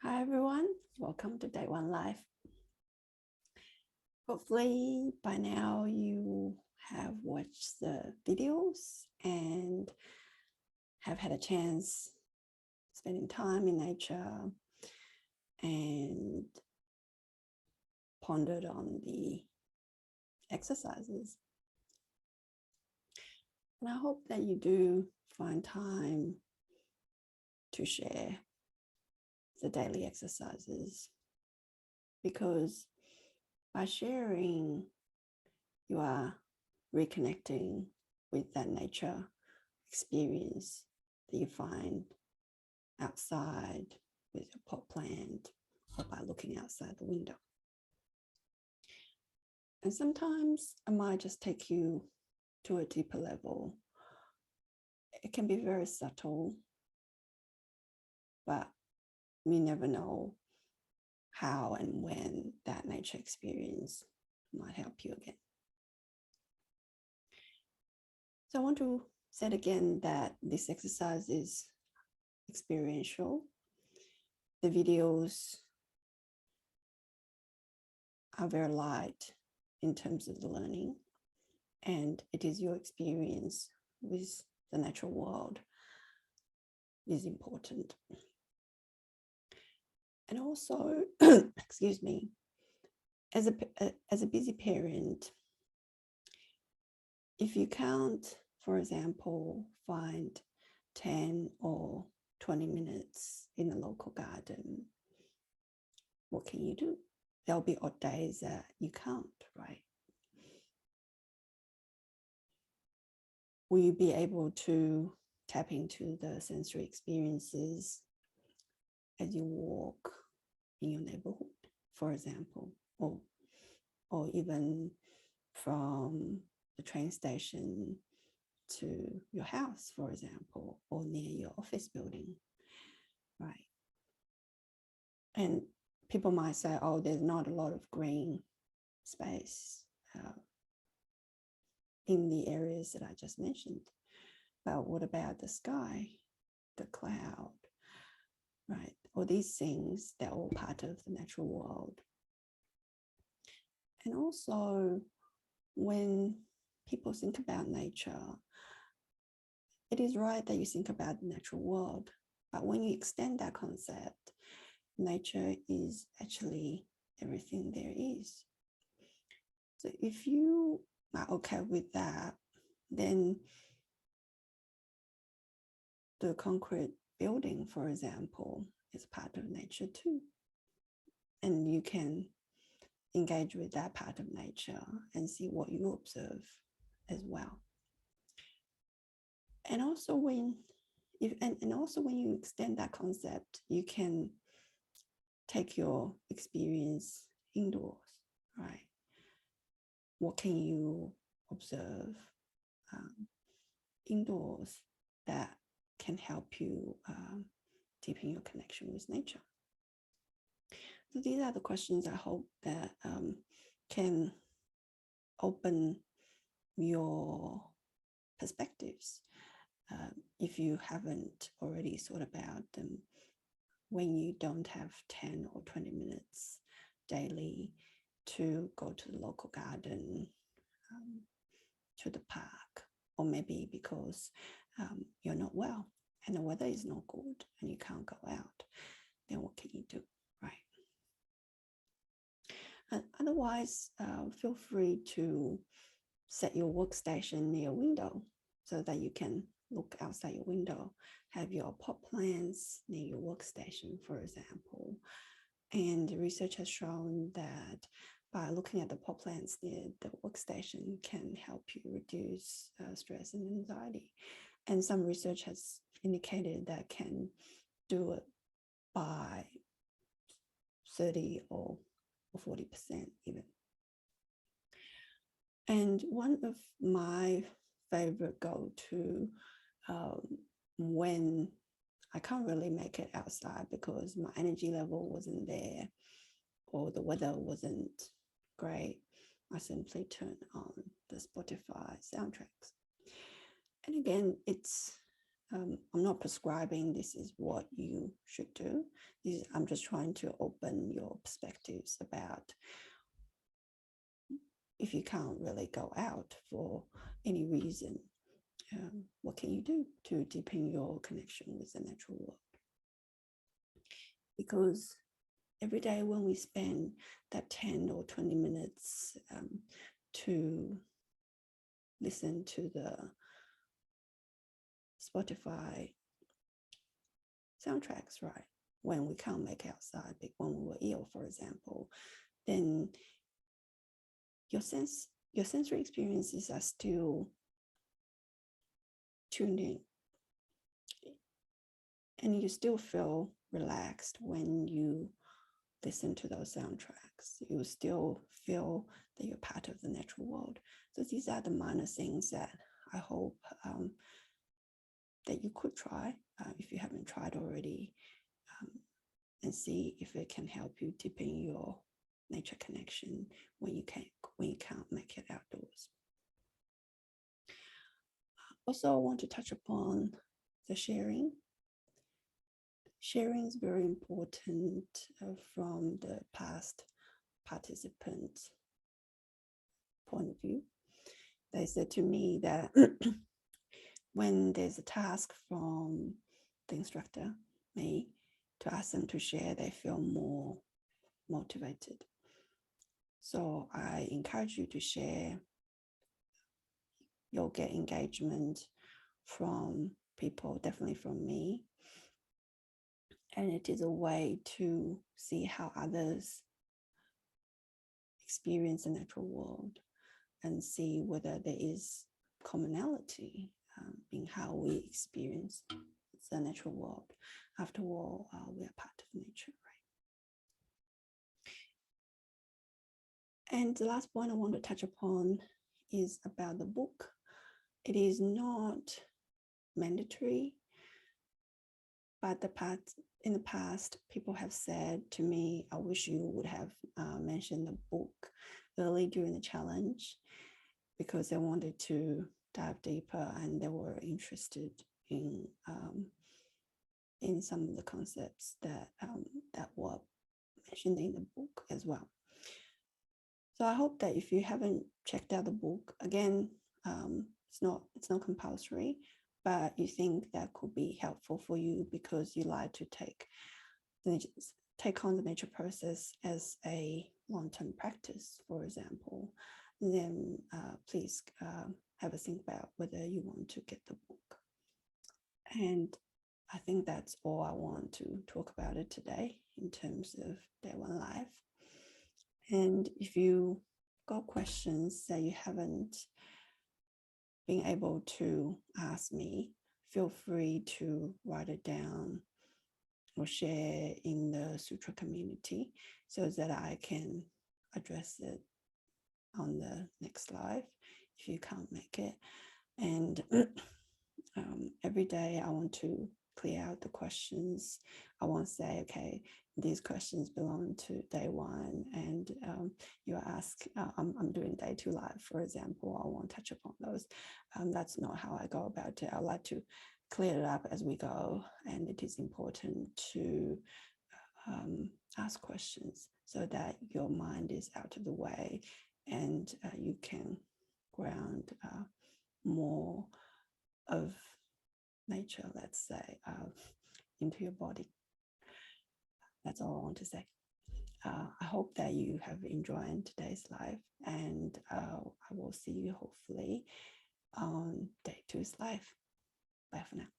Hi everyone, welcome to Day One Life. Hopefully by now you have watched the videos and have had a chance spending time in nature and pondered on the exercises. And I hope that you do find time to share the daily exercises, because by sharing, you are reconnecting with that nature experience that you find outside with your pot plant or by looking outside the window. And sometimes it might just take you to a deeper level. It can be very subtle, but we never know how and when that nature experience might help you again. So I want to say again that this exercise is experiential. The videos are very light in terms of the learning, and it is your experience with the natural world is important. And also, excuse me, as a busy parent, if you can't, for example, find 10 or 20 minutes in a local garden, what can you do? There'll be odd days that you can't, right? Will you be able to tap into the sensory experiences as you walk in your neighborhood, for example, or even from the train station to your house, for example, or near your office building, right? And people might say, oh, there's not a lot of green space in the areas that I just mentioned. But what about the sky, the cloud, right? All these things, they're all part of the natural world. And also, when people think about nature, it is right that you think about the natural world, but when you extend that concept, nature is actually everything there is. So if you are okay with that, then the concrete building, for example, is part of nature too. And you can engage with that part of nature and see what you observe as well. And also when you extend that concept, you can take your experience indoors, right? What can you observe indoors that can help you deepen your connection with nature? So these are the questions I hope that can open your perspectives if you haven't already thought about them. When you don't have 10 or 20 minutes daily to go to the local garden, to the park, or maybe because you're not well and the weather is not good and you can't go out, then what can you do, right? And otherwise, feel free to set your workstation near your window so that you can look outside your window, have your pot plants near your workstation, for example. And research has shown that by looking at the pot plants near the workstation can help you reduce stress and anxiety. And some research has indicated that can do it by 30 or 40% even. And one of my favorite go-to when I can't really make it outside because my energy level wasn't there or the weather wasn't great, I simply turn on the Spotify soundtracks. And again, it's I'm not prescribing this is what you should do. I'm just trying to open your perspectives about if you can't really go out for any reason, what can you do to deepen your connection with the natural world? Because every day when we spend that 10 or 20 minutes to listen to the Spotify soundtracks, right? When we can't make outside, when we were ill, for example, then your sensory experiences are still tuned in, and you still feel relaxed when you listen to those soundtracks. You still feel that you're part of the natural world. So these are the minor things that I hope that you could try if you haven't tried already, and see if it can help you deepen your nature connection when you can't make it outdoors. Also, I want to touch upon the sharing. Sharing is very important from the past participants' point of view. They said to me that when there's a task from the instructor, me, to ask them to share, they feel more motivated. So I encourage you to share. You'll get engagement from people, definitely from me. And it is a way to see how others experience the natural world and see whether there is commonality in how we experience the natural world. After all, we are part of nature, right? And the last point I want to touch upon is about the book. It is not mandatory, but in the past, people have said to me, I wish you would have mentioned the book early during the challenge, because they wanted to dive deeper and they were interested in some of the concepts that were mentioned in the book as well. So I hope that if you haven't checked out the book, again, it's not compulsory, but you think that could be helpful for you because you like to take on the nature process as a long-term practice, for example, then please have a think about whether you want to get the book. And I think that's all I want to talk about it today in terms of Day One Life. And if you got questions that you haven't been able to ask me, feel free to write it down or share in the Sutra community so that I can address it on the next live if you can't make it. And every day I want to clear out the questions. I won't say, okay, these questions belong to day one, and you ask, I'm doing day two live, for example, I won't touch upon those. That's not how I go about it. I like to clear it up as we go, and it is important to ask questions so that your mind is out of the way and you can ground more of nature, let's say, into your body. That's all I want to say. I hope that you have enjoyed today's live, and I will see you hopefully on day two's live. Bye for now.